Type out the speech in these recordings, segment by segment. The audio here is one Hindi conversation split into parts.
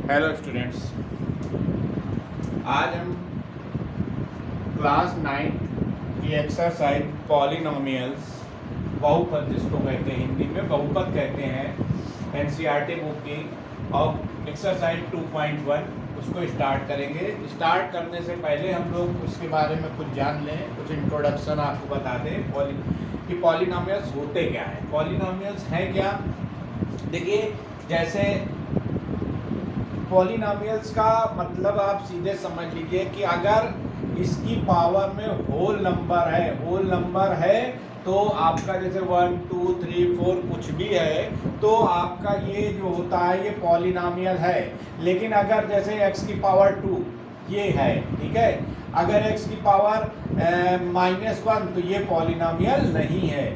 हेलो स्टूडेंट्स, आज हम क्लास 9 की एक्सरसाइज पॉलिनोमियल्स, बहुपद जिसको कहते हैं, हिंदी में बहुपद कहते हैं, एनसीईआरटी बुक की और एक्सरसाइज 2.1 उसको स्टार्ट करेंगे। स्टार्ट करने से पहले हम लोग उसके बारे में कुछ जान लें, कुछ इंट्रोडक्शन आपको बता दें कि पॉलिनोमियल्स होते क्या हैं। पॉलिनोमियल्स हैं क्या? देखिए, जैसे पॉलिनोमियल्स का मतलब आप सीधे समझ लीजिए कि अगर इसकी पावर में होल नंबर है तो आपका जैसे 1 2 3 4 कुछ भी है तो आपका ये जो होता है ये पॉलिनोमियल है। लेकिन अगर जैसे x की पावर 2 ये है, ठीक है, अगर x की पावर -1 तो ये पॉलिनोमियल नहीं है।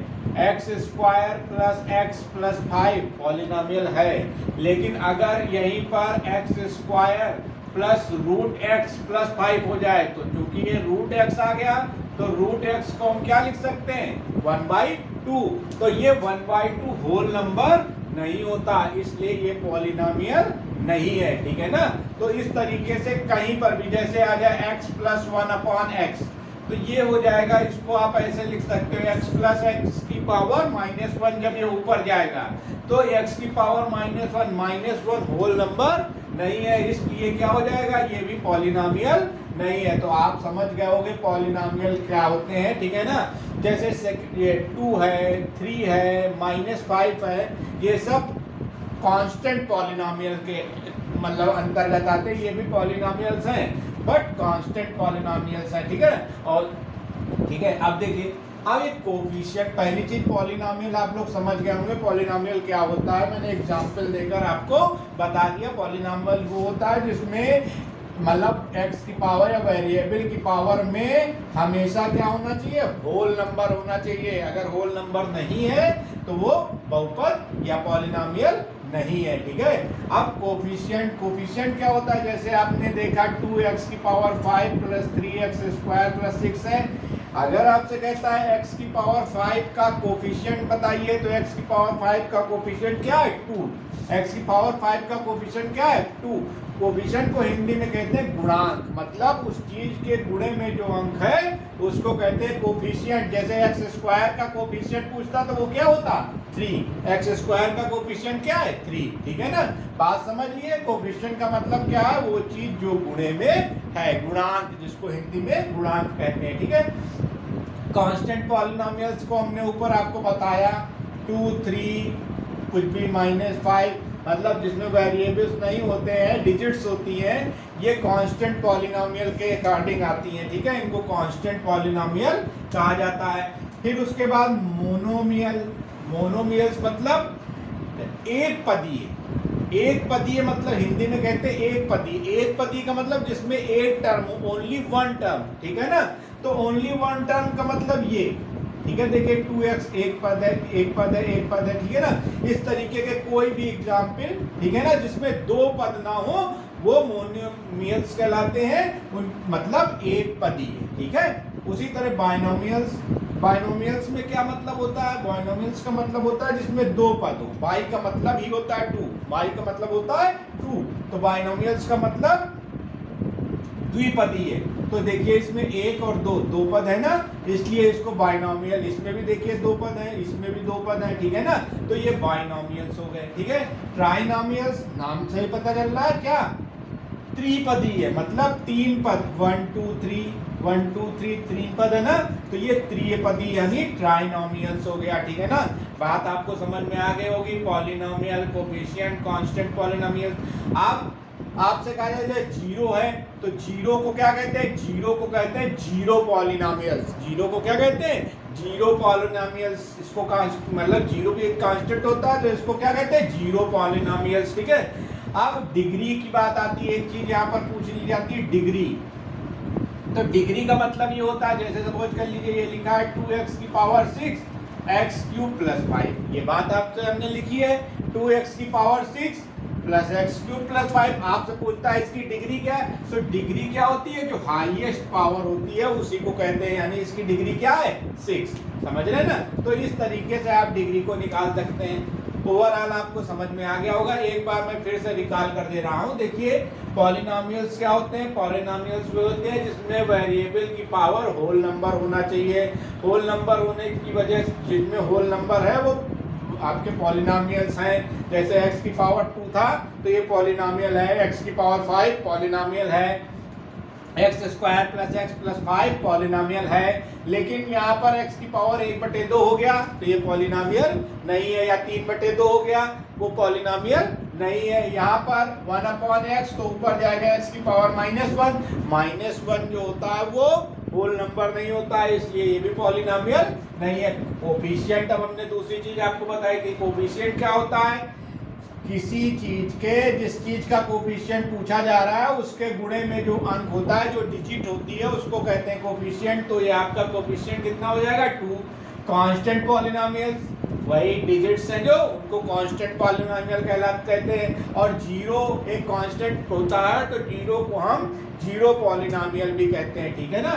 x square plus x plus 5 polynomial है, लेकिन अगर यहीं पर x square plus root x plus 5 हो जाए तो चूंकि ये रूट x आ गया तो रूट x को हम क्या लिख सकते हैं 1/2। तो ये 1/2 होल नंबर नहीं होता, इसलिए ये पॉलिनोमियल नहीं है, ठीक है ना। तो इस तरीके से कहीं पर भी जैसे आ जाए x प्लस 1/x तो ये हो जाएगा, इसको आप ऐसे लिख सकते हो x प्लस x की पावर -1। जब ये ऊपर जाएगा तो x की पावर -1 होल नंबर नहीं है, इसलिए क्या हो जाएगा, ये भी पॉलिनोमियल नहीं है। तो आप समझ गए होंगे पॉलिनोमियल क्या होते हैं, ठीक है ना। जैसे ये 2 है, 3 है, -5 है, ये सब कांस्टेंट पॉलिनोमियल के मतलब अंतर्गत आते हैं। ये भी पॉलिनोमियल्स हैं बट कांस्टेंट पॉलिनोमियल्स हैं, ठीक है। और ठीक है, अब देखिए, अब एक कोफिशिएंट, पहली चीज पॉलिनोमियल आप लोग समझ गए होंगे पॉलिनोमियल क्या होता है। मैंने एग्जांपल देकर आपको बता दिया। पॉलिनोमियल वो होता है जिसमें मतलब x की पावर या वेरिएबल की पावर में हमेशा क्या होना चाहिए, होल नंबर होना चाहिए। अगर होल नंबर नहीं है तो वो बहुपद या पॉलिनोमियल नहीं है, ठीक है। अब कोफिशिएंट क्या होता है, जैसे आपने देखा 2x की power 5 plus 3x square plus 6 है। अगर आपसे कहता है x की पावर 5 का कोफिशिएंट बताइए तो x की पावर 5 का कोफिशिएंट क्या है 2। x की पावर 5 का कोफिशिएंट क्या है 2। कोफिशिएंट को हिंदी में कहते हैं गुणांक, मतलब उस चीज के गुणे में जो अंक है उसको कहते हैं कोफिशिएंट। जैसे एक्स स्क्वायर का कोफिशिएंट पूछता तो वो क्या होता 3। एक्स स्क्वायर का कोफिशिएंट क्या है 3, ठीक है ना। बात समझ लिए, कोफिशिएंट का मतलब क्या है, वो चीज जो गुणे में है, गुणांक, जिसको हिंदी में गुणांक कहते हैं, ठीक है। कांस्टेंट पॉलिनोमियल्स को हमने ऊपर आपको बताया 2 3 कुछ भी -5, मतलब जिसमें वेरिएबल्स नहीं होते हैं, डिजिट्स होती हैं, ये कांस्टेंट पॉलिनोमियल के अकॉर्डिंग आती हैं, ठीक है। इनको कांस्टेंट पॉलिनोमियल कहा जाता है। फिर उसके बाद मोनोमियल्स मतलब एक पदीय मतलब हिंदी में कहते हैं एक पदी का मतलब जिसमें एक टर्म, ओनली वन टर्म, ठीक है ना। तो ओनली वन टर्म का मतलब ये, ठीक है। देखिए 2x एक पद है, ठीक है ना। इस तरीके के कोई भी एग्जाम्पल, ठीक है ना, जिसमें दो पद ना हो वो मोनोमियल्स कहलाते हैं, मतलब एक पदी, ठीक है। उसी तरह बाइनोमियल्स में क्या मतलब होता है, बाइनोमियल्स का मतलब होता है जिसमें दो पद हो। बाई का मतलब ही होता है 2, बाई का मतलब होता है 2, तो बाइनोमियल्स का मतलब द्विपदी है। तो देखिए इसमें एक और दो पद है ना, इसलिए इसको बाइनोमियल। इसमें भी देखिए दो पद है, इसमें भी दो पद है, ठीक है ना। तो ये बाइनोमियल्स हो गए, ठीक है। ट्राइनोमियल्स नाम से ही पता चल रहा है क्या, त्रिपदी है, मतलब 3 पद, 1 2 3 3 पद है ना, तो ये त्रिपदी यानी ट्राइनोमियल्स हो गया, ठीक है ना। बात आपको समझ में आ गई होगी। Polynomial, coefficient, constant polynomial. आपसे कहा जाए जीरो है तो जीरो को क्या कहते हैं, जीरो पॉलिनोमियल्स। जीरो को क्या कहते हैं, जीरो पॉलिनोमियल्स। इसको मतलब जीरो भी एक कांस्टेंट होता है तो इसको क्या कहते हैं, जीरो पॉलिनोमियल्स, ठीक है। अब डिग्री की बात आती है, एक चीज यहाँ पर पूछ ली जाती है, डिग्री। तो डिग्री का मतलब ये होता है, जैसे सपोज कर लीजिए ये लिखा है 2x की पावर 6 x³ प्लस 5, ये बात आपसे हमने लिखी है 2x की पावर 6 प्लस x³ प्लस 5। आपसे पूछता है इसकी डिग्री क्या है, तो डिग्री क्या होती है, जो हाईएस्ट पावर होती है उसी को कहते हैं, यानी इसकी डिग्री क्या है 6। समझ रहे हैं ना। तो इस तरीके से आप डिग्री को निकाल सकते हैं। ओवरऑल आपको समझ में आ गया होगा। एक बार मैं फिर से रिकॉल कर दे रहा हूँ। देखिए पॉलिनोमियल्स क्या होते हैं? पॉलिनोमियल्स वो होते हैं जिसमें वेरिएबल की पावर होल नंबर होना चाहिए। होल नंबर होने की वजह से जिनमें होल नंबर है वो आपके पॉलिनोमियल्स हैं। जैसे x की पावर 2 था तो ये पॉलिनोमियल है, x की पावर 5 पॉलिनोमियल है, x square plus x plus 5 polynomial है। लेकिन यहाँ पर x की पावर 1/2 हो गया तो ये पॉलिनोमियल नहीं है, या 3/2 हो गया वो पॉलिनोमियल नहीं है। यहाँ पर 1/x तो ऊपर जाएगा x की पावर -1 जो होता है वो होल नंबर नहीं होता है, इसलिए ये भी पॉलिनोमियल नहीं है। कोफिशिएंट, अब हमने दूसरी चीज आपको बताई थी। कोफिशिएंट क्या होता है? किसी चीज के जिस चीज का कोफिशिएंट पूछा जा रहा है उसके गुणे में जो अंक होता है, जो डिजिट होती है, उसको कहते हैं कोफिशिएंट। तो ये आपका कोफिशिएंट कितना हो जाएगा? 2। कांस्टेंट पॉलिनोमियल्स वही डिजिट्स हैं जो उनको कांस्टेंट पॉलिनोमियल कहते हैं। और 0 एक कांस्टेंट होता है तो 0 को हम 0 पॉलिनोमियल भी कहते हैं, ठीक है ना।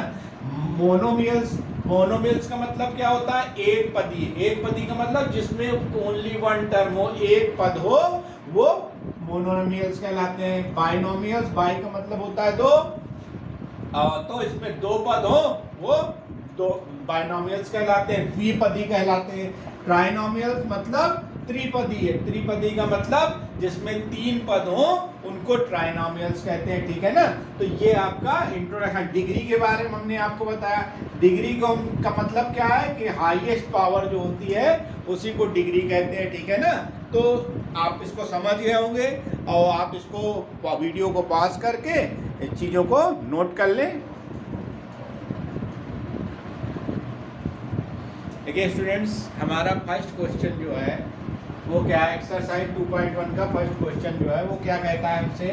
मोनोमियल्स का मतलब क्या होता है? एक पदी का मतलब जिसमें ओनली वन टर्म हो, एक पद हो, वो मोनोमियल्स कहलाते हैं। बाइनोमियल्स, बाई का मतलब होता है 2, तो इसमें 2 पद हो वो दो बाइनोमियल्स कहलाते हैं, द्विपदी कहलाते हैं। ट्राइनोमियल्स मतलब त्रिपदी है, त्रिपदी का मतलब जिसमें 3 पद हो उनको ट्राइनोमियल्स कहते हैं, ठीक है ना। तो ये आपका इंट्रोडक्शन। डिग्री के बारे में हमने आपको बताया। डिग्री का मतलब क्या है कि हाईएस्ट पावर जो होती है उसी को डिग्री कहते हैं, ठीक है ना। तो आप इसको समझ गए होंगे और आप इसको वीडियो को पॉज करके इन चीज़ों को नोट कर लें। देखिए स्टूडेंट्स, हमारा फर्स्ट क्वेश्चन जो है वो क्या है? एक्सरसाइज 2.1 का फर्स्ट क्वेश्चन जो है वो क्या कहता है हमसे?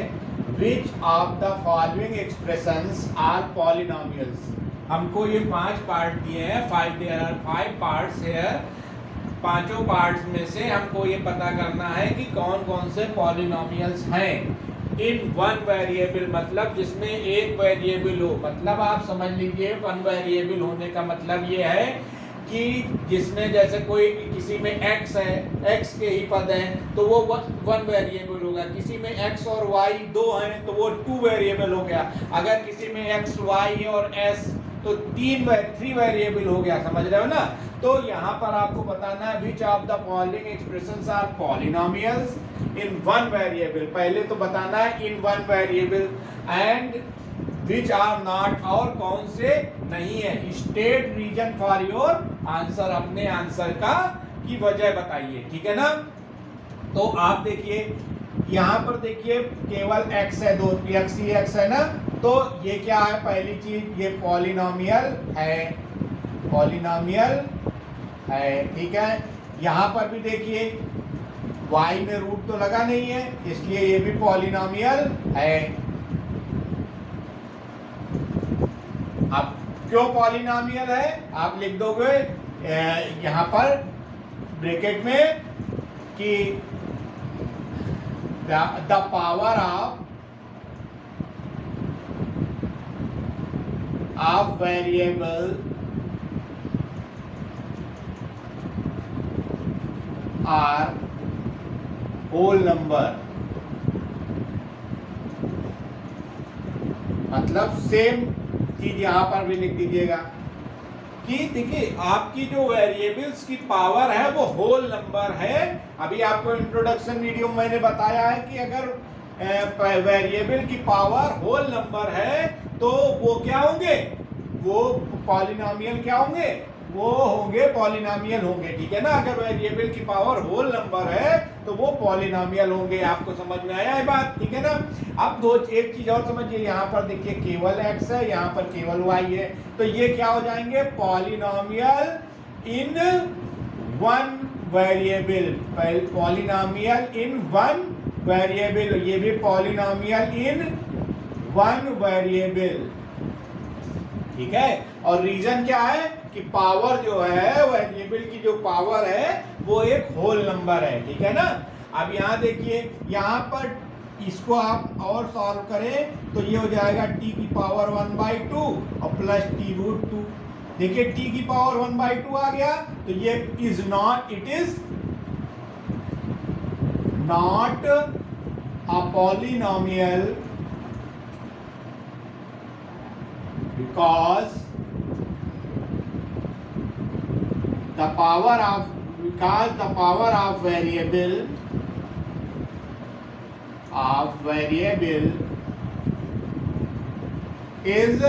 Which of the following expressions are polynomials. हमको ये 5 पार्ट दिए हैं, 5 पार्ट्स हेयर। पांचों पार्ट्स में से हमको ये पता करना है कि कौन कौन से पॉलिनोमियल्स हैं। इन वन वेरिएबल मतलब जिसमें एक वेरिएबल हो, मतलब आप समझ लीजिए वन वेरिएबल होने का मतलब ये है कि जिसमें जैसे कोई किसी में x है, x के ही पद हैं तो वो वन वेरिएबल होगा। किसी में x और y 2 हैं तो वो 2 वेरिएबल हो गया। अगर किसी में x, y और s तो 3 वेरिएबल हो गया। समझ रहे हो ना। तो यहाँ पर आपको बताना है which of the following expressions are polynomials in one variable. पहले तो बताना है in one variable, and which are not, और कौन से नहीं है। State reason for your answer, अपने आंसर का की वजह बताइए, ठीक है ना। तो आप देखिए यहाँ पर देखिए केवल x है, 2 x ही x है ना। तो ये क्या है? पहली चीज ये पॉलिनोमियल है, पॉलिनोमियल है, ठीक है। यहाँ पर भी देखिए y में रूट तो लगा नहीं है इसलिए ये भी पॉलिनोमियल है। अब क्यों पॉलिनोमियल है आप लिख दोगे यहाँ पर ब्रैकेट में कि the power of variable are whole number. मतलब सेम चीज यहां पर भी लिख दीजिएगा कि देखिए आपकी जो वेरिएबल्स की पावर है वो होल नंबर है। अभी आपको इंट्रोडक्शन वीडियो में मैंने बताया है कि अगर वेरिएबल की पावर होल नंबर है तो वो क्या होंगे? वो पॉलिनोमियल क्या होंगे? वो होंगे पॉलिनोमियल होंगे, ठीक है ना। अगर वेरिएबल की पावर होल नंबर है तो वो पॉलिनोमियल होंगे। आपको समझ में आया है बात, ठीक है ना। अब एक चीज और समझिए, यहाँ पर देखिए केवल x है, यहाँ पर केवल y है, तो ये क्या हो जाएंगे? पॉलिनोमियल इन वन वेरिएबल, पॉलिनोमियल इन वन वेरिएबल। ये भी पॉलिनोमियल इन वन वेरिएबल, ठीक है। और रीजन क्या है कि पावर जो है वेरिएबल की जो पावर है वो एक होल नंबर है, ठीक है ना। अब यहाँ देखिए, यहाँ पर इसको आप और सॉल्व करें तो ये हो जाएगा t की पावर 1/2 और प्लस t√2। देखिए t की पावर 1/2 आ गया तो ये is not, it is not a polynomial because the power of variable is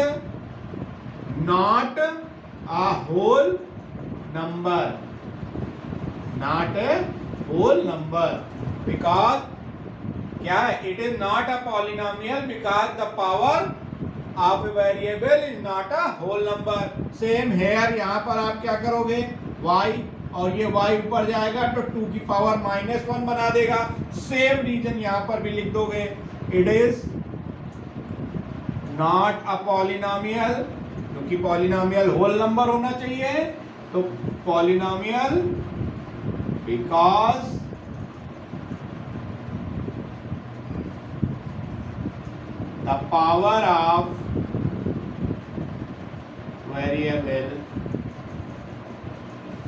not a whole number, because क्या है, it is not a polynomial because the power of a variable is not a whole number. Same here, यहाँ पर आप क्या करोगे, y और ये y ऊपर जाएगा तो 2 की पावर -1 बना देगा. सेम रीजन यहाँ पर भी लिख दोगे. It is not a polynomial, क्योंकि पॉलिनोमियल होल नंबर होना चाहिए. तो polynomial because the power of variable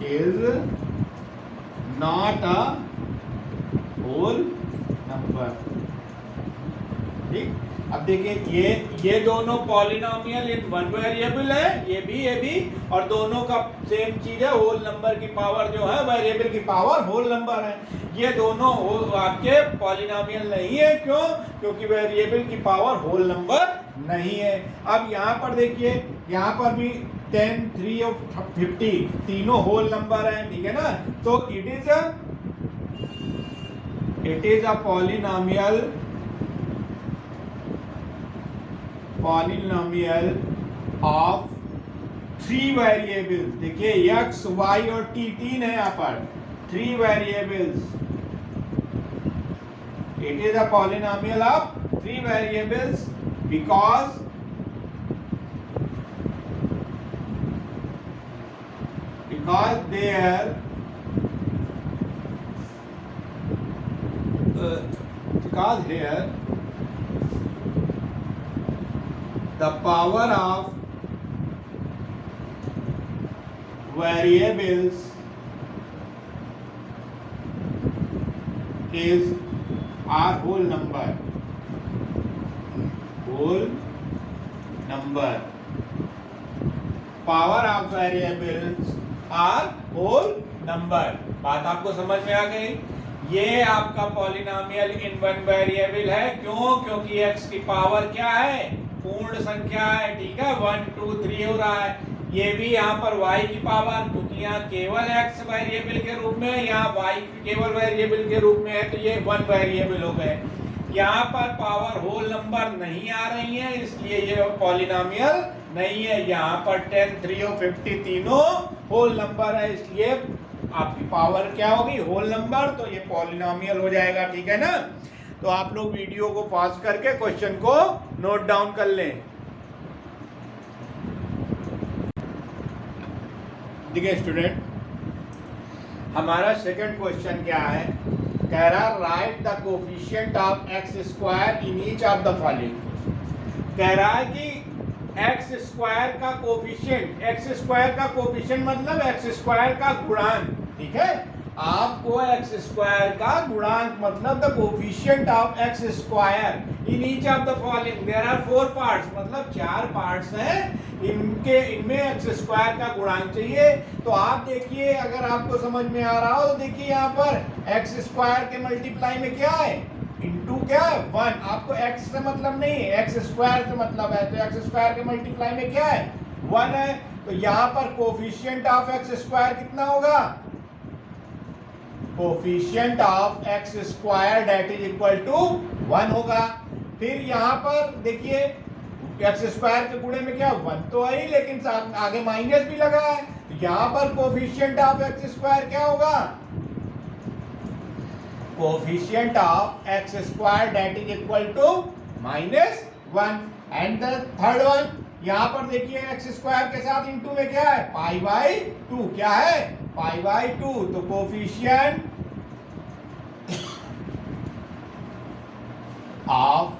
is not a whole number. ठीक. अब देखिए ये दोनों पॉलिनोमियल इन वन वेरिएबल है, ये भी और दोनों का सेम चीज है, होल नंबर की पावर जो है वेरिएबल की पावर होल नंबर है. ये दोनों आपके पॉलिनोमियल नहीं है. क्यों? क्योंकि वेरिएबल की पावर होल नंबर नहीं है. अब यहाँ पर देखिए, यहाँ पर भी 10, 3 और 50 तीनों होल नंबर हैं. ठीक है ना. तो it is a polynomial of 3 variables. देखिए x, y और t तीन है यहाँ पर, 3 variables. It is a polynomial of 3 variables because here the power of variables is our whole number. Power of variables are whole number. बात आपको समझ में आ गई. ये आपका पॉलिनोमियल इन वन वेरिएबल है. क्यों? क्योंकि x की पावर क्या है, पूर्ण संख्या है. ठीक है, 1 2 3 हो रहा है. ये भी यहाँ पर y की पावर, क्योंकि यहाँ केवल x वेरिएबल के रूप में है, यहाँ y केवल वेरिएबल के रूप में है, तो ये वन वेरिएबल हो गए. यहाँ पर पावर होल नंबर नहीं आ रही है, इसलिए ये पॉलिनोमियल नहीं है. यहाँ पर 10, 3 और 50 तीनों होल नंबर है, इसलिए आपकी पावर क्या होगी, होल नंबर. तो ये पॉलिनोमियल हो जाएगा. ठीक है ना. तो आप लोग वीडियो को पॉज करके क्वेश्चन को नोट डाउन कर लें. देखिए स्टूडेंट, हमारा सेकंड क्वेश्चन क्या है, कह रहा right the coefficient of x square in each of the following. कह रहा है कि एक्स स्क्वायर का कोफिशिएंट, एक्स स्क्वायर का कोफिशिएंट मतलब एक्स स्क्वायर का गुणांक. ठीक है, आपको एक्स स्क्वायर का गुणांक मतलब the coefficient of x square in each of the following. There are 4 parts, मतलब 4 पार्ट्स हैं. इनमें एक्स स्क्वायर का गुणांक चाहिए. तो आप देखिए, अगर आपको समझ में आ रहा हो तो देखिए यहाँ पर एक्स स्क्वायर के मल्टीप्लाई में क्या है, इनटू क्या है 1. आपको x से मतलब नहीं है, एक्स स्क्वायर से मतलब है. तो एक्स स्क्वायर के मल्टीप्लाई में क्या है, 1 है. तो यहाँ पर कोफिशिएंट ऑफ एक्स स्क्वायर कितना होगा, coefficient of x square that is equal to 1 होगा. फिर यहाँ पर देखिए एक्स स्क्वायर के गुणे में क्या 1 तो है ही, लेकिन आगे माइनस भी लगा है. तो यहाँ पर कोफिशिएंट ऑफ एक्स स्क्वायर क्या होगा, coefficient of x square that is equal to -1. And the third one, यहाँ पर देखिए एक्स स्क्वायर के साथ इनटू में क्या है, π/2. क्या है, π/2. तो coefficient of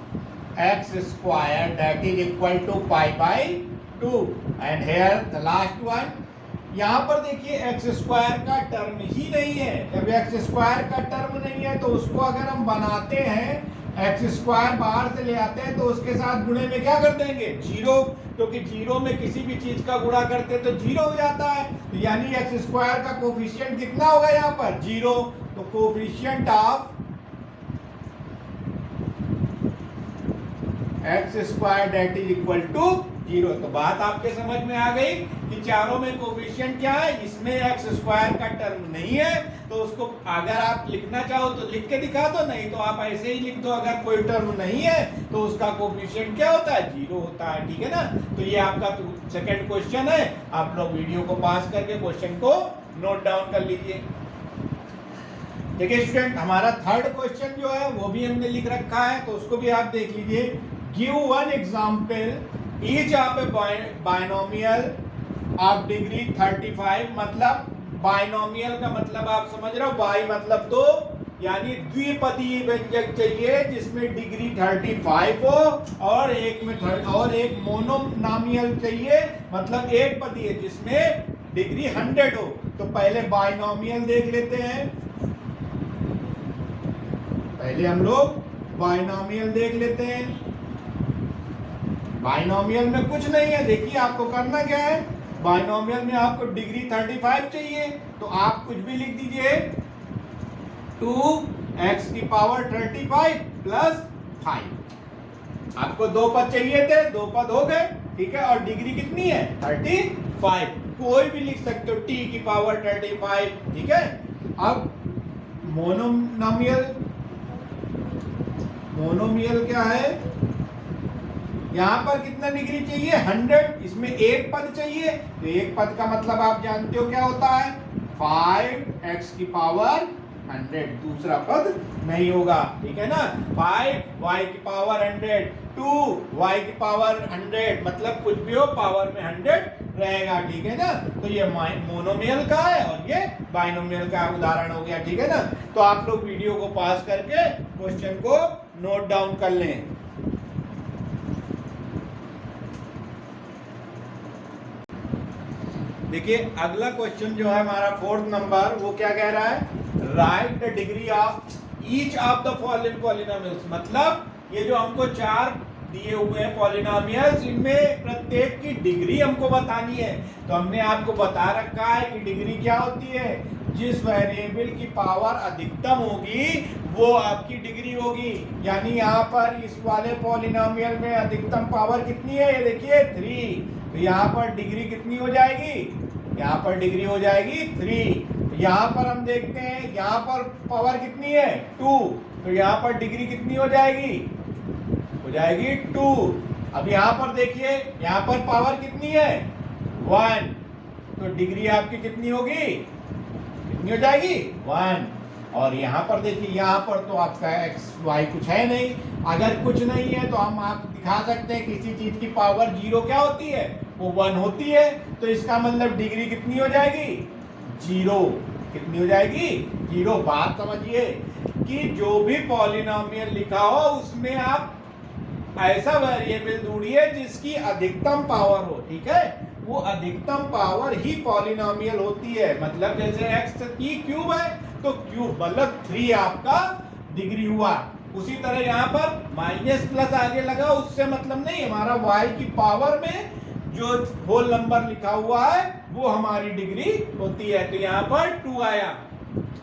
x square that is equal to π/2. and here the last one, यहाँ पर देखिए एक्स स्क्वायर का टर्म ही नहीं है। जब एक्स स्क्वायर का टर्म नहीं है तो उसको अगर हम बनाते हैं, एक्स स्क्वायर बाहर से ले आते हैं तो उसके साथ गुणे में क्या कर देंगे, जीरो, क्योंकि जीरो में किसी भी चीज का गुणा करते हैं तो जीरो हो जाता है। तो यानी एक्स स्क्वायर का कोफिशिएंट कितना होगा यहाँ पर, जीरो। तो coefficient of x square that is equal to zero. तो बात आपके समझ में आ गई कि चारों में कोफिशिएंट क्या है, इसमें एक्स स्क्वायर का टर्म नहीं है, तो उसको अगर आप लिखना चाहो तो लिख के दिखा दो, नहीं तो आप ऐसे ही लिख दो। अगर कोई टर्म नहीं है तो उसका कोफिशिएंट क्या होता है, जीरो होता है, ठीक है ना। तो ये आपका सेकंड क्वेश्चन है। आप लोग वीडियो को पास करके क्वेश्चन को नोट डाउन कर लीजिए। देखिए स्टूडेंट, हमारा थर्ड क्वेश्चन जो है वो भी हमने लिख रखा है, तो उसको भी आप देख लीजिए। Give one example each of A binomial of degree 35। मतलब बाइनोमियल का मतलब आप समझ रहे हो, बाई मतलब दो, यानी द्विपदीय व्यंजक चाहिए जिसमें डिग्री 35 हो, और एक में और एक मोनोनॉमियल चाहिए, मतलब एक पदीय जिसमें डिग्री 100 हो। तो पहले बाइनोमियल देख लेते हैं। पहले हम लोग बाइनोमियल देख लेते हैं। बाइनोमियल में कुछ नहीं है, देखिए आपको करना क्या है। बाइनोमियल में आपको डिग्री 35 चाहिए, तो आप कुछ भी लिख दीजिए, 2x की पावर 35 प्लस 5। आपको दो पद चाहिए थे, दो पद हो गए, ठीक है। और डिग्री कितनी है, 35। कोई भी लिख सकते हो, t की पावर 35, ठीक है। अब मोनोमियल क्या है, यहां पर कितना डिग्री चाहिए, 100। इसमें एक पद चाहिए, तो एक पद का मतलब आप जानते हो क्या होता है, 5x की पावर 100। दूसरा पद नहीं होगा, ठीक है ना। 5y की पावर 100, 2y की पावर 100, मतलब कुछ भी हो पावर में 100 रहेगा, ठीक है ना। तो ये मोनोमियल का है और ये बाइनोमियल का उदाहरण हो गया, ठीक है ना। तो आप लोग वीडियो को पास करके क्वेश्चन को नोट डाउन कर लें। देखिए अगला क्वेश्चन जो है हमारा 4th नंबर, वो क्या कह रहा है, right the degree of each of the following polynomials. मतलब ये जो हमको चार दिए हुए हैं पॉलिनोमियल्स, इनमें प्रत्येक की डिग्री हमको बतानी है। तो हमने आपको बता रखा है कि डिग्री क्या होती है, जिस वेरिएबल की पावर अधिकतम होगी वो आपकी डिग्री होगी। यानी यहाँ पर इस वाले पॉलिनोमियल में अधिकतम पावर कितनी है, ये देखिए 3। तो यहाँ पर डिग्री कितनी हो जाएगी, यहाँ पर डिग्री हो जाएगी 3। यहाँ पर हम देखते हैं यहाँ पर पावर कितनी है, 2। तो यहाँ पर डिग्री कितनी हो जाएगी, हो जाएगी 2। अब यहाँ पर देखिए यहाँ पर पावर कितनी है, 1। तो डिग्री आपकी कितनी होगी, कितनी हो जाएगी, 1। और यहाँ पर देखिए यहाँ पर तो आपका x y कुछ है नहीं। अगर कुछ नहीं है तो हम आप दिखा सकते हैं किसी चीज की पावर 0 क्या होती है, वो 1 होती है। तो इसका मतलब डिग्री कितनी हो जाएगी, 0। कितनी हो जाएगी, 0। बात समझिए कि जो भी पॉलिनोमियल लिखा हो उसमें आप ऐसा वेरिएबल ढूंढिए जिसकी अधिकतम पावर हो, ठीक है। वो अधिकतम पावर ही पॉलिनोमियल होती है। मतलब जैसे x की क्यूब है तो क्यूब मतलब 3 आपका डिग्री हुआ। उसी तरह यहाँ पर माइनस प्लस आगे लगा, उससे मतलब नहीं, हमारा y की पावर में जो होल नंबर लिखा हुआ है वो हमारी डिग्री होती है। तो यहाँ पर 2 आया।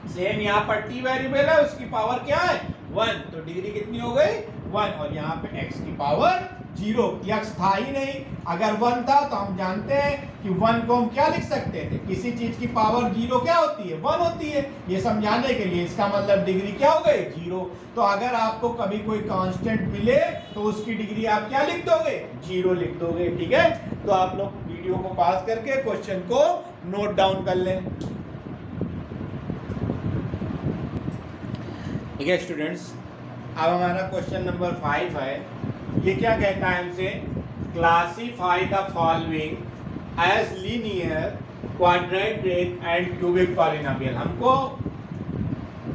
सेम यहाँ पर t वेरिएबल है, उसकी पावर क्या है, 1। तो डिग्री कितनी हो गई, 1। और यहाँ पे x की पावर 0, x था ही नहीं। अगर 1 था तो हम जानते हैं कि 1 को हम क्या लिख सकते थे, किसी चीज की पावर 0 क्या होती है, 1 होती है। ये समझाने के लिए इसका मतलब डिग्री क्या हो गई, 0। तो अगर आपको कभी कोई कांस्टेंट मिले तो उसकी डिग्री आप क्या लिख दोगे, 0 लिख दोगे, ठीक है। तो आप लोग वीडियो को पास करके क्वेश्चन को नोट डाउन कर लें। ठीक है स्टूडेंट्स, अब हमारा क्वेश्चन नंबर 5 है। ये क्या कहता है हमसे, classify the following as linear, quadratic and cubic polynomial. हमको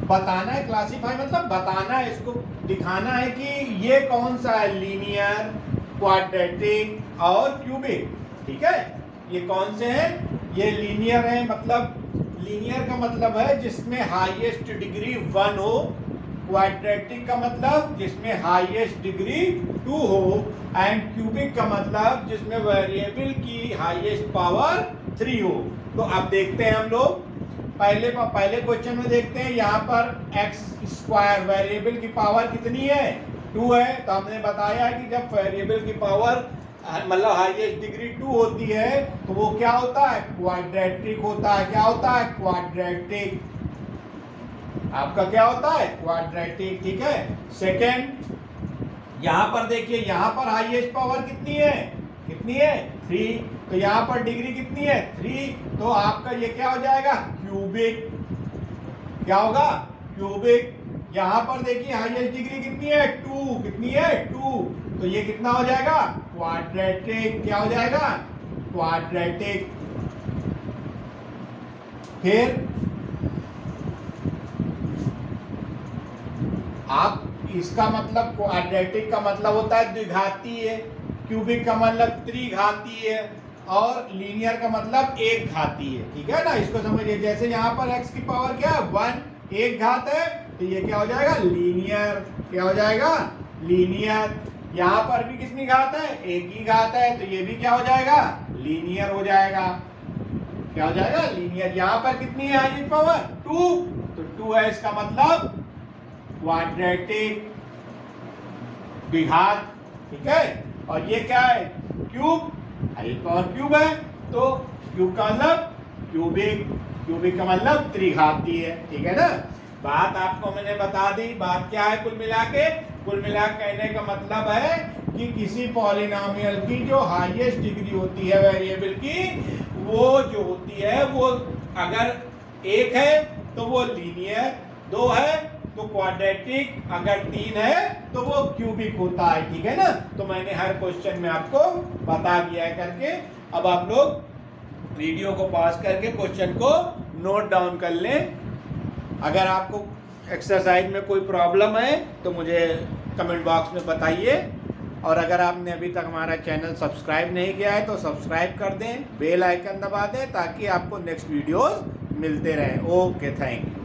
बताना है, क्लासीफाई मतलब बताना है, इसको दिखाना है कि ये कौन सा है, लीनियर, क्वाड्रेटिक और क्यूबिक, ठीक है। ये कौन से हैं, ये लीनियर है, मतलब लीनियर का मतलब है जिसमें हाईएस्ट डिग्री 1 हो, क्वाड्रेटिक का मतलब जिसमें हाईएस्ट डिग्री 2 हो, एंड क्यूबिक का मतलब जिसमें वेरिएबल की हाईएस्ट पावर 3 हो। तो अब देखते हैं हम लोग पहले क्वेश्चन में देखते हैं, यहाँ पर एक्स स्क्वायर वेरिएबल की पावर कितनी है 2 है। तो हमने बताया कि जब वेरिएबल की पावर मतलब हाईएस्ट डिग्री 2 होती है तो वो क्या होता है, क्वाड्रेटिक होता है। क्या होता है, क्वाड्रेटिक। आपका क्या होता है, क्वाड्रेटिक, ठीक है। सेकेंड, यहाँ पर देखिए, यहाँ पर हाईएस्ट पावर कितनी है, 3। तो यहाँ पर डिग्री कितनी है, 3। तो आपका ये क्या हो जाएगा, क्यूबिक। क्या होगा, क्यूबिक। यहाँ पर देखिए हाईएस्ट डिग्री कितनी है, 2। कितनी है, 2। तो ये कितना हो जाएगा, क्वाड्रेटिक। क्या हो जाएगा, क्वाड्रेटिक। फिर आप इसका मतलब क्वाड्रेटिक का मतलब होता है द्विघातीय, क्यूबिक का मतलब त्रिघातीय, और लीनियर का मतलब एक घातीय। ठीक है ना, इसको समझिए। जैसे यहाँ पर x की पावर क्या है, 1, एक घात है, तो ये क्या हो जाएगा, लीनियर। क्या हो जाएगा, लीनियर। यहाँ पर भी कितनी घात है, एक ही घात है, तो ये भी क्या हो जाएगा, लीनियर हो जाएगा। क्या हो जाएगा, लीनियर। यहाँ पर कितनी है हाईएस्ट पावर, 2, तो 2 है, इसका मतलब क्वाड्रेटिक, द्विघात। ठीक है। और ये क्या है, क्यूब, हाईएस्ट पावर क्यूब है, तो क्यूब का मतलब क्यूबिक, क्यूबिक का मतलब त्रिघातीय है। ठीक है ना, बात आपको मैंने बता दी। बात क्या है, कुल मिला कहने का मतलब है कि किसी पॉलिनोमियल की जो हाईएस्ट डिग्री होती है वेरिएबल की, वो जो होती है वो अगर 1 है तो वो लीनियर, 2 है तो क्वाड्रेटिक, अगर 3 है तो वो क्यूबिक होता है। ठीक है ना, तो मैंने हर क्वेश्चन में आपको बता दिया है करके। अब आप लोग वीडियो को पॉज करके क्वेश्चन को नोट डाउन कर लें। अगर आपको एक्सरसाइज में कोई प्रॉब्लम है तो मुझे कमेंट बॉक्स में बताइए, और अगर आपने अभी तक हमारा चैनल सब्सक्राइब नहीं किया है तो सब्सक्राइब कर दें, बेल आइकन दबा दें, ताकि आपको नेक्स्ट वीडियोस मिलते रहें। Okay, thank you.